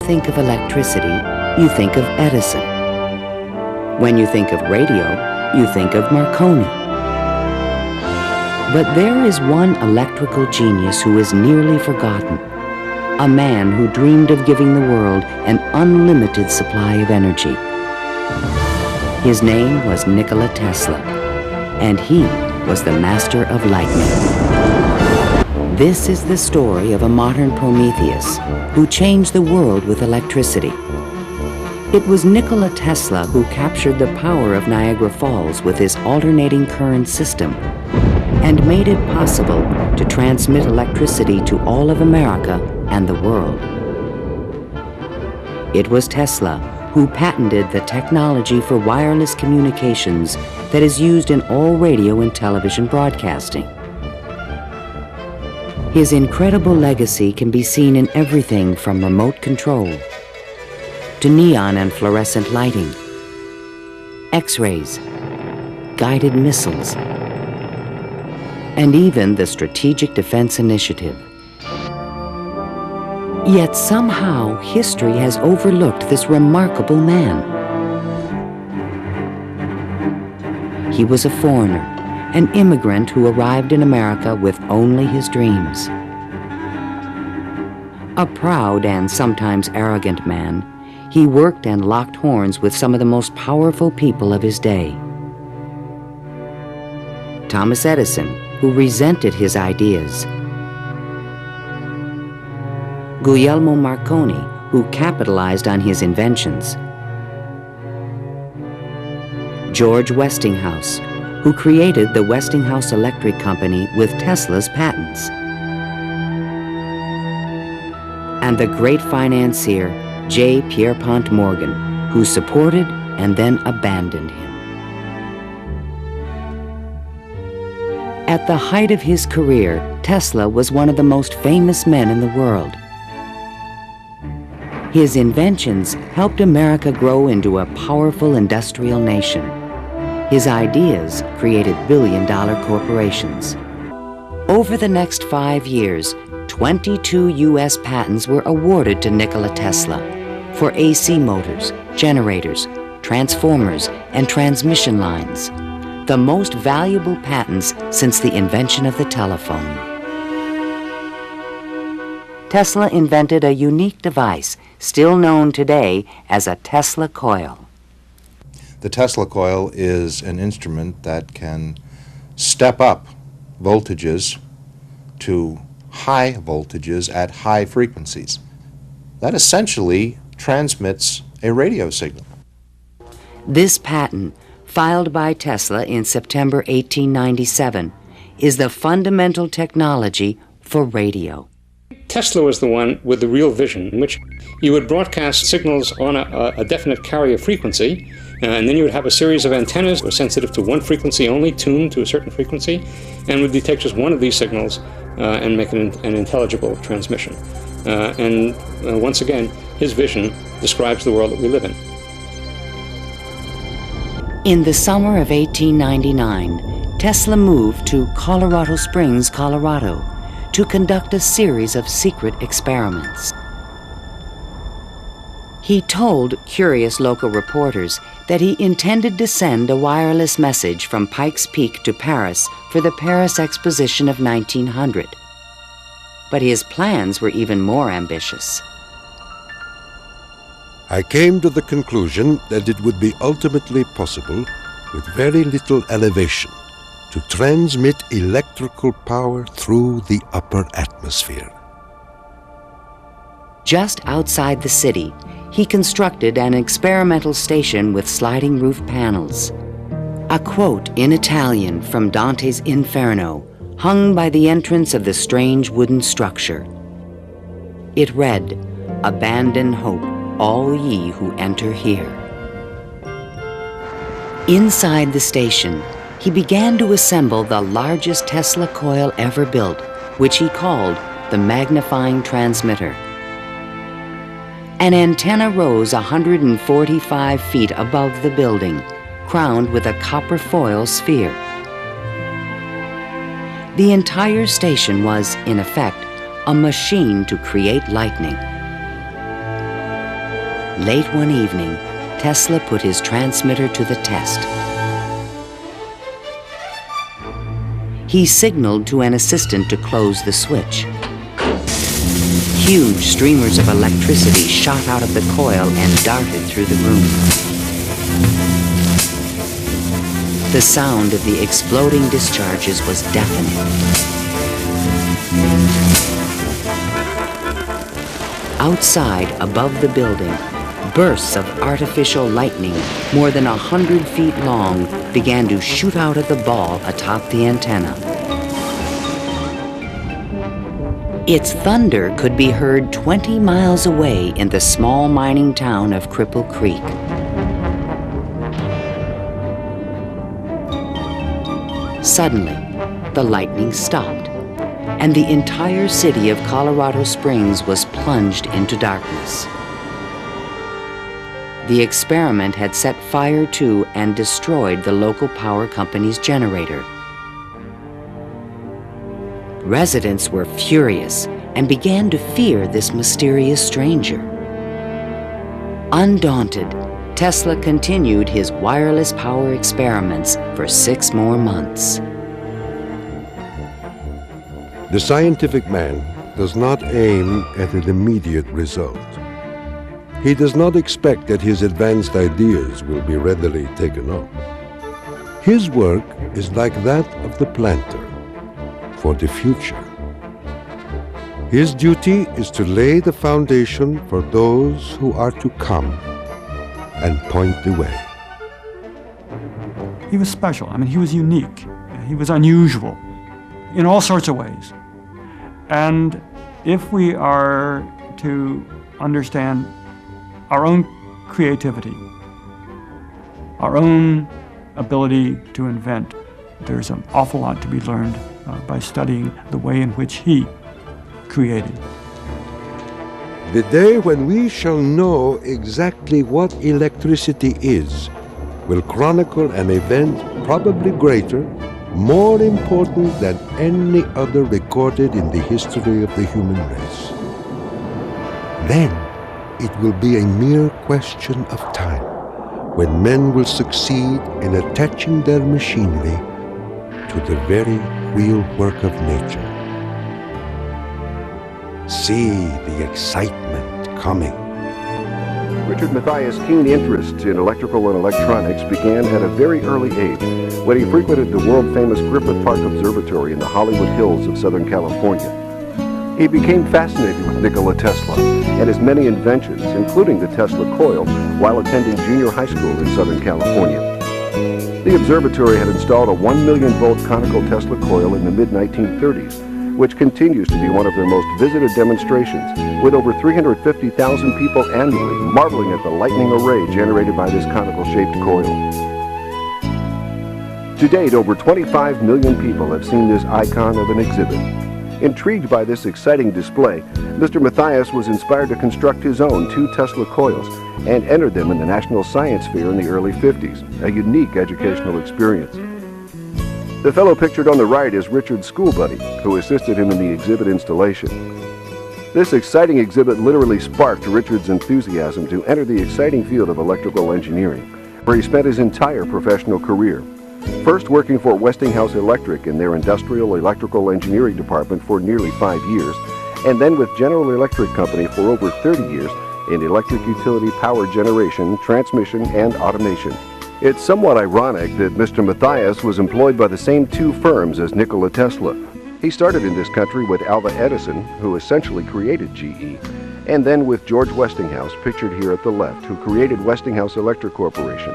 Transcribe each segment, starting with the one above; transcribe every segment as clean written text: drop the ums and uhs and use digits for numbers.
think of electricity, you think of Edison. When you think of radio, you think of Marconi. But there is one electrical genius who is nearly forgotten. A man who dreamed of giving the world an unlimited supply of energy. His name was Nikola Tesla, and he was the master of lightning. This is the story of a modern Prometheus who changed the world with electricity. It was Nikola Tesla who captured the power of Niagara Falls with his alternating current system and made it possible to transmit electricity to all of America and the world. It was Tesla who patented the technology for wireless communications that is used in all radio and television broadcasting. His incredible legacy can be seen in everything from remote control to neon and fluorescent lighting, X-rays, guided missiles, and even the Strategic Defense Initiative. Yet somehow history has overlooked this remarkable man. He was a foreigner, an immigrant who arrived in America with only his dreams. A proud and sometimes arrogant man, he worked and locked horns with some of the most powerful people of his day. Thomas Edison, who resented his ideas. Guglielmo Marconi, who capitalized on his inventions. George Westinghouse, who created the Westinghouse Electric Company with Tesla's patents. And the great financier, J. Pierpont Morgan, who supported and then abandoned him. At the height of his career, Tesla was one of the most famous men in the world. His inventions helped America grow into a powerful industrial nation. His ideas created billion-dollar corporations. Over the next 5 years, 22 U.S. patents were awarded to Nikola Tesla for AC motors, generators, transformers, and transmission lines, the most valuable patents since the invention of the telephone. Tesla invented a unique device, still known today as a Tesla coil. The Tesla coil is an instrument that can step up voltages to high voltages at high frequencies. That essentially transmits a radio signal. This patent, filed by Tesla in September 1897, is the fundamental technology for radio. Tesla was the one with the real vision in which you would broadcast signals on a definite carrier frequency, and then you would have a series of antennas that were sensitive to one frequency only, tuned to a certain frequency, and would detect just one of these signals and make an intelligible transmission. Once again, his vision describes the world that we live in. In the summer of 1899, Tesla moved to Colorado Springs, Colorado, to conduct a series of secret experiments. He told curious local reporters that he intended to send a wireless message from Pikes Peak to Paris for the Paris Exposition of 1900. But his plans were even more ambitious. I came to the conclusion that it would be ultimately possible, with very little elevation, to transmit electrical power through the upper atmosphere. Just outside the city, he constructed an experimental station with sliding roof panels. A quote in Italian from Dante's Inferno hung by the entrance of the strange wooden structure. It read, "Abandon hope, all ye who enter here." Inside the station, he began to assemble the largest Tesla coil ever built, which he called the magnifying transmitter. An antenna rose 145 feet above the building, crowned with a copper foil sphere. The entire station was, in effect, a machine to create lightning. Late one evening, Tesla put his transmitter to the test. He signaled to an assistant to close the switch. Huge streamers of electricity shot out of the coil and darted through the room. The sound of the exploding discharges was deafening. Outside, above the building, bursts of artificial lightning, more than 100 feet long, began to shoot out of the ball atop the antenna. Its thunder could be heard 20 miles away in the small mining town of Cripple Creek. Suddenly, the lightning stopped, and the entire city of Colorado Springs was plunged into darkness. The experiment had set fire to and destroyed the local power company's generator. Residents were furious and began to fear this mysterious stranger. Undaunted, Tesla continued his wireless power experiments for 6 more months. The scientific man does not aim at an immediate result. He does not expect that his advanced ideas will be readily taken up. His work is like that of the planter for the future. His duty is to lay the foundation for those who are to come and point the way. He was special. I mean, he was unique. He was unusual in all sorts of ways. And if we are to understand our own creativity, our own ability to invent, there's an awful lot to be learned by studying the way in which he created. The day when we shall know exactly what electricity is will chronicle an event probably greater, more important than any other recorded in the history of the human race. Then it will be a mere question of time when men will succeed in attaching their machinery to the very real work of nature. See the excitement coming. Richard Mathias' keen interest in electrical and electronics began at a very early age when he frequented the world-famous Griffith Park Observatory in the Hollywood Hills of Southern California. He became fascinated with Nikola Tesla and his many inventions, including the Tesla Coil, while attending junior high school in Southern California. The observatory had installed a 1 million volt conical Tesla coil in the mid-1930s, which continues to be one of their most visited demonstrations, with over 350,000 people annually marveling at the lightning array generated by this conical-shaped coil. To date, over 25 million people have seen this icon of an exhibit. Intrigued by this exciting display, Mr. Mathias was inspired to construct his own 2 Tesla coils and entered them in the National Science Fair in the early 50s, a unique educational experience. The fellow pictured on the right is Richard's school buddy, who assisted him in the exhibit installation. This exciting exhibit literally sparked Richard's enthusiasm to enter the exciting field of electrical engineering, where he spent his entire professional career. First working for Westinghouse Electric in their Industrial Electrical Engineering Department for nearly 5 years, and then with General Electric Company for over 30 years in electric utility power generation, transmission, and automation. It's somewhat ironic that Mr. Mathias was employed by the same 2 firms as Nikola Tesla. He started in this country with Alva Edison, who essentially created GE, and then with George Westinghouse, pictured here at the left, who created Westinghouse Electric Corporation.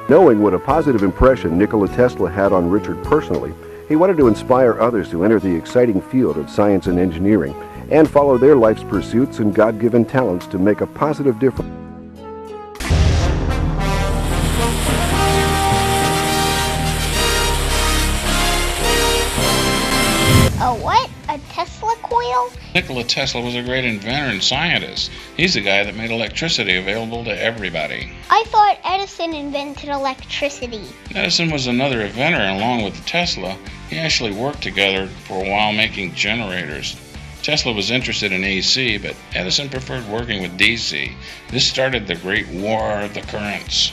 Knowing what a positive impression Nikola Tesla had on Richard personally, he wanted to inspire others to enter the exciting field of science and engineering and follow their life's pursuits and God-given talents to make a positive difference. A what? A Tesla coil? Nikola Tesla was a great inventor and scientist. He's the guy that made electricity available to everybody. I thought Edison invented electricity. Edison was another inventor, and along with Tesla, he actually worked together for a while making generators. Tesla was interested in AC, but Edison preferred working with DC. This started the Great War of the Currents.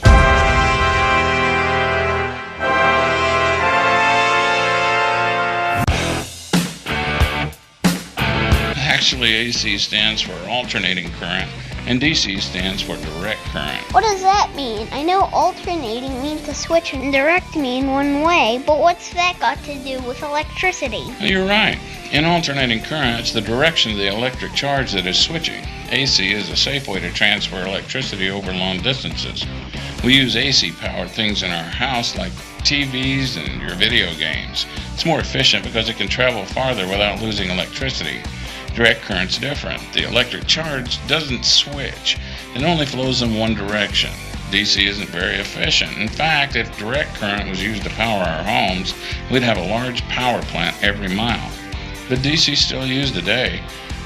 Actually, AC stands for alternating current, and DC stands for direct current. What does that mean? I know alternating means to switch and direct mean one way, but what's that got to do with electricity? You're right. In alternating current, it's the direction of the electric charge that is switching. AC is a safe way to transfer electricity over long distances. We use AC-powered things in our house like TVs and your video games. It's more efficient because it can travel farther without losing electricity. Direct current's different. The electric charge doesn't switch. It only flows in one direction. DC isn't very efficient. In fact, if direct current was used to power our homes, we'd have a large power plant every mile. But DC's still used today.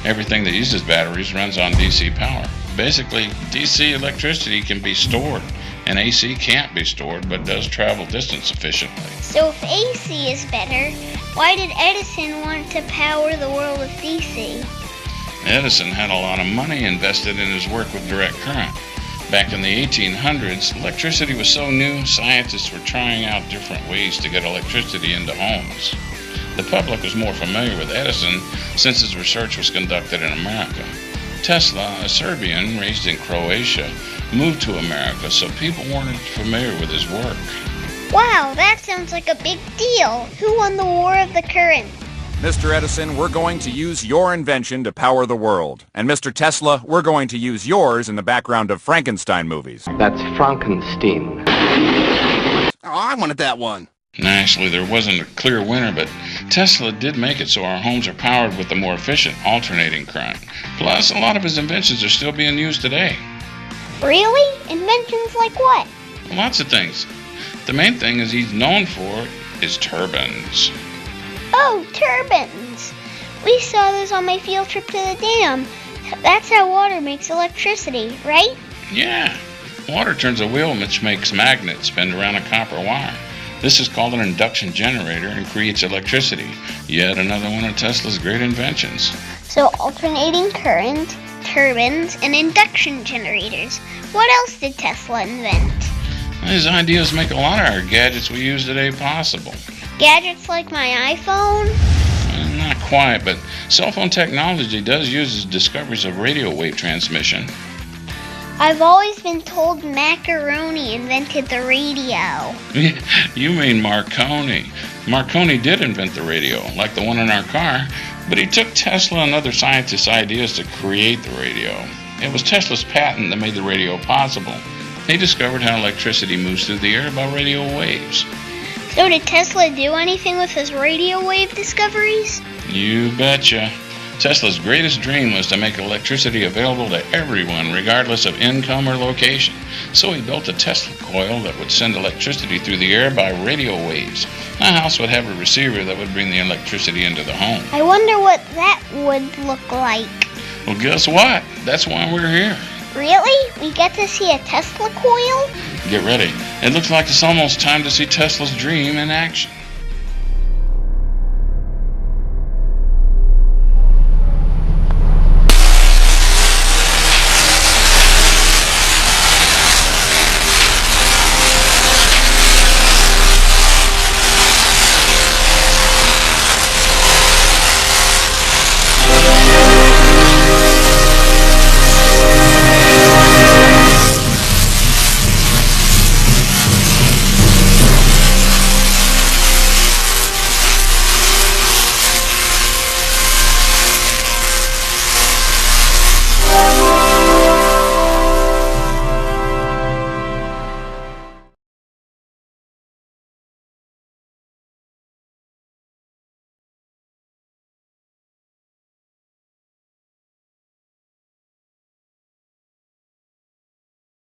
Everything that uses batteries runs on DC power. Basically, DC electricity can be stored, and AC can't be stored but does travel distance efficiently. So if AC is better, why did Edison want to power the world with DC? Edison had a lot of money invested in his work with direct current. Back in the 1800s, electricity was so new, scientists were trying out different ways to get electricity into homes. The public was more familiar with Edison since his research was conducted in America. Tesla, a Serbian raised in Croatia, moved to America, so people weren't familiar with his work. Wow, that sounds like a big deal. Who won the War of the Current? Mr. Edison, we're going to use your invention to power the world. And Mr. Tesla, we're going to use yours in the background of Frankenstein movies. That's Frankenstein. Oh, I wanted that one. Actually, there wasn't a clear winner, but Tesla did make it so our homes are powered with the more efficient alternating current. Plus, a lot of his inventions are still being used today. Really? Inventions like what? Lots of things. The main thing is he's known for is turbines. Oh, turbines. We saw those on my field trip to the dam. That's how water makes electricity, right? Yeah. Water turns a wheel which makes magnets bend around a copper wire. This is called an induction generator and creates electricity. Yet another one of Tesla's great inventions. So alternating current, turbines, and induction generators. What else did Tesla invent? His ideas make a lot of our gadgets we use today possible. Gadgets like my iPhone? Not quite, but cell phone technology does use his discoveries of radio wave transmission. I've always been told Macaroni invented the radio. You mean Marconi. Marconi did invent the radio, like the one in our car, but he took Tesla and other scientists' ideas to create the radio. It was Tesla's patent that made the radio possible. He discovered how electricity moves through the air by radio waves. So did Tesla do anything with his radio wave discoveries? You betcha. Tesla's greatest dream was to make electricity available to everyone, regardless of income or location. So he built a Tesla coil that would send electricity through the air by radio waves. A house would have a receiver that would bring the electricity into the home. I wonder what that would look like. Well, guess what? That's why we're here. Really? We get to see a Tesla coil? Get ready. It looks like it's almost time to see Tesla's dream in action.